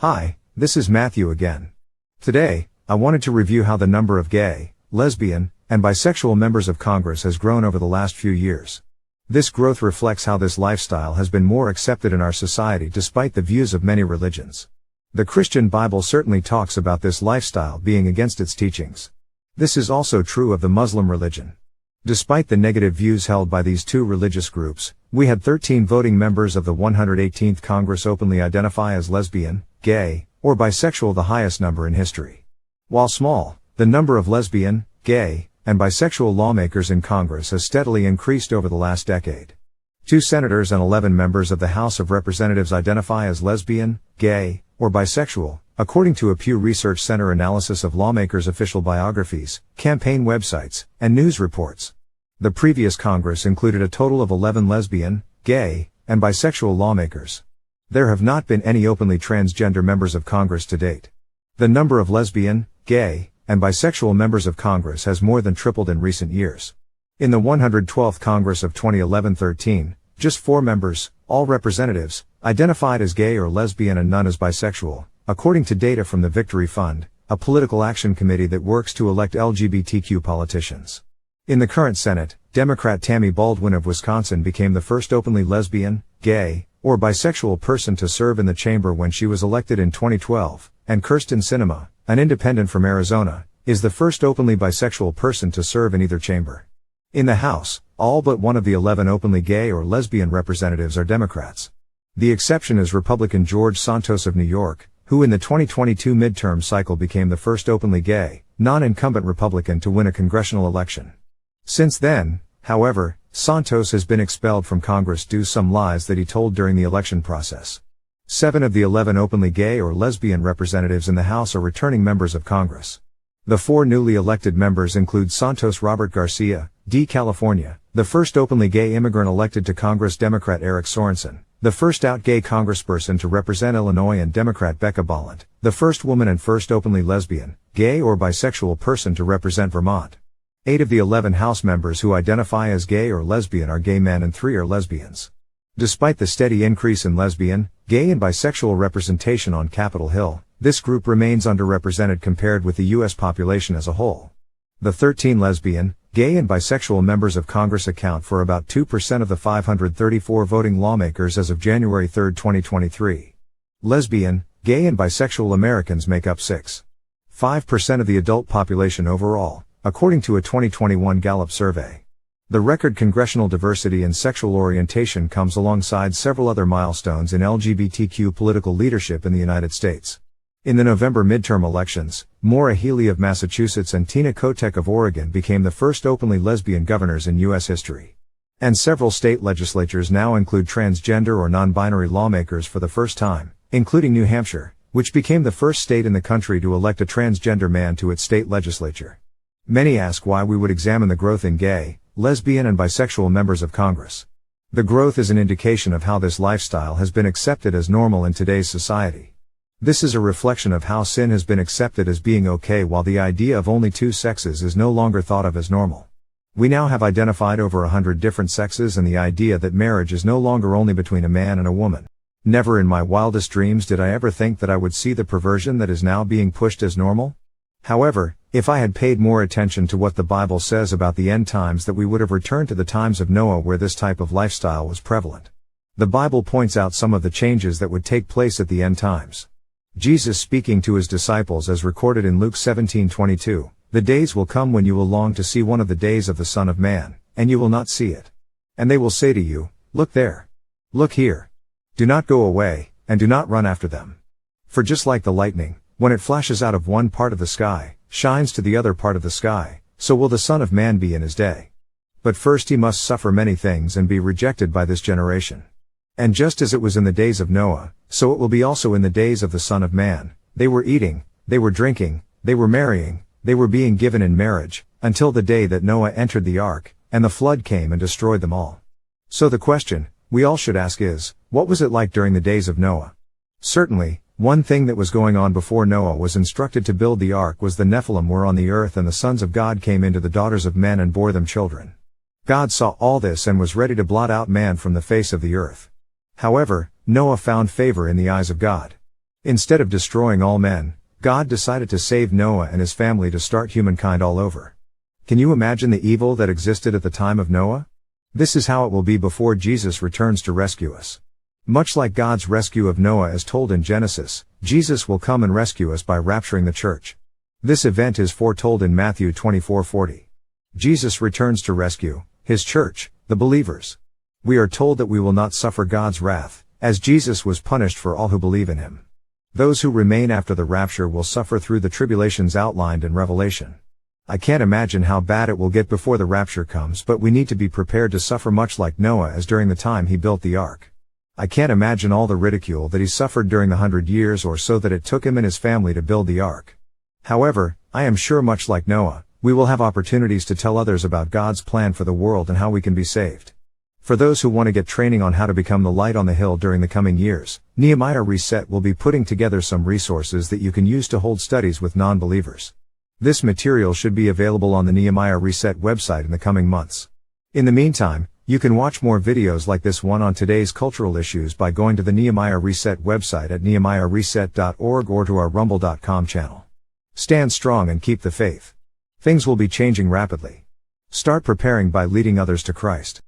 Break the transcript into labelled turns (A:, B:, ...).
A: Hi, this is Matthew again. Today, I wanted to review how the number of gay, lesbian, and bisexual members of Congress has grown over the last few years. This growth reflects how this lifestyle has been more accepted in our society despite the views of many religions. The Christian Bible certainly talks about this lifestyle being against its teachings. This is also true of the Muslim religion. Despite the negative views held by these two religious groups, we had 13 voting members of the 118th Congress openly identify as lesbian, gay, or bisexual, the highest number in history. While small, the number of lesbian, gay, and bisexual lawmakers in Congress has steadily increased over the last decade. 2 senators and 11 members of the House of Representatives identify as lesbian, gay, or bisexual, according to a Pew Research Center analysis of lawmakers' official biographies, campaign websites, and news reports. The previous Congress included a total of 11 lesbian, gay, and bisexual lawmakers. There have not been any openly transgender members of Congress to date. The number of lesbian, gay, and bisexual members of Congress has more than tripled in recent years. In the 112th Congress of 2011-13, just 4 members, all representatives, identified as gay or lesbian and none as bisexual, according to data from the Victory Fund, a political action committee that works to elect LGBTQ politicians. In the current Senate, Democrat Tammy Baldwin of Wisconsin became the first openly lesbian, gay, or bisexual person to serve in the chamber when she was elected in 2012, and Kyrsten Sinema, an independent from Arizona, is the first openly bisexual person to serve in either chamber. In the House, all but one of the 11 openly gay or lesbian representatives are Democrats. The exception is Republican George Santos of New York, who in the 2022 midterm cycle became the first openly gay, non-incumbent Republican to win a congressional election. Since then, however, Santos has been expelled from Congress due to some lies that he told during the election process. 7 of the 11 openly gay or lesbian representatives in the House are returning members of Congress. The 4 newly elected members include Santos Robert Garcia, D. California, the first openly gay immigrant elected to Congress, Democrat Eric Sorensen, the first out gay congressperson to represent Illinois, and Democrat Becca Balint, the first woman and first openly lesbian, gay or bisexual person to represent Vermont. 8 of the 11 House members who identify as gay or lesbian are gay men and 3 are lesbians. Despite the steady increase in lesbian, gay and bisexual representation on Capitol Hill, this group remains underrepresented compared with the U.S. population as a whole. The 13 lesbian, gay and bisexual members of Congress account for about 2% of the 534 voting lawmakers as of January 3, 2023. Lesbian, gay and bisexual Americans make up 6.5% of the adult population overall, according to a 2021 Gallup survey. The record congressional diversity in sexual orientation comes alongside several other milestones in LGBTQ political leadership in the United States. In the November midterm elections, Maura Healey of Massachusetts and Tina Kotek of Oregon became the first openly lesbian governors in U.S. history. And several state legislatures now include transgender or non-binary lawmakers for the first time, including New Hampshire, which became the first state in the country to elect a transgender man to its state legislature. Many ask why we would examine the growth in gay, lesbian and bisexual members of Congress. The growth is an indication of how this lifestyle has been accepted as normal in today's society. This is a reflection of how sin has been accepted as being okay, while the idea of only 2 sexes is no longer thought of as normal. We now have identified over 100 different sexes, and the idea that marriage is no longer only between a man and a woman. Never in my wildest dreams did I ever think that I would see the perversion that is now being pushed as normal. However, if I had paid more attention to what the Bible says about the end times, that we would have returned to the times of Noah where this type of lifestyle was prevalent. The Bible points out some of the changes that would take place at the end times. Jesus speaking to his disciples as recorded in Luke 17:22, "The days will come when you will long to see one of the days of the Son of Man, and you will not see it. And they will say to you, look there. Look here. Do not go away, and do not run after them. For just like the lightning, when it flashes out of one part of the sky, shines to the other part of the sky, so will the Son of Man be in his day. But first he must suffer many things and be rejected by this generation. And just as it was in the days of Noah, so it will be also in the days of the Son of Man. They were eating, they were drinking, they were marrying, they were being given in marriage, until the day that Noah entered the ark, and the flood came and destroyed them all." So the question we all should ask is, what was it like during the days of Noah? Certainly, one thing that was going on before Noah was instructed to build the ark was the Nephilim were on the earth, and the sons of God came into the daughters of men and bore them children. God saw all this and was ready to blot out man from the face of the earth. However, Noah found favor in the eyes of God. Instead of destroying all men, God decided to save Noah and his family to start humankind all over. Can you imagine the evil that existed at the time of Noah? This is how it will be before Jesus returns to rescue us. Much like God's rescue of Noah as told in Genesis, Jesus will come and rescue us by rapturing the church. This event is foretold in Matthew 24:40. Jesus returns to rescue his church, the believers. We are told that we will not suffer God's wrath, as Jesus was punished for all who believe in him. Those who remain after the rapture will suffer through the tribulations outlined in Revelation. I can't imagine how bad it will get before the rapture comes, but we need to be prepared to suffer much like Noah as during the time he built the ark. I can't imagine all the ridicule that he suffered during the 100 years or so that it took him and his family to build the ark. However, I am sure much like Noah, we will have opportunities to tell others about God's plan for the world and how we can be saved. For those who want to get training on how to become the light on the hill during the coming years, Nehemiah Reset will be putting together some resources that you can use to hold studies with non-believers. This material should be available on the Nehemiah Reset website in the coming months. In the meantime, you can watch more videos like this one on today's cultural issues by going to the Nehemiah Reset website at nehemiahreset.org or to our rumble.com channel. Stand strong and keep the faith. Things will be changing rapidly. Start preparing by leading others to Christ.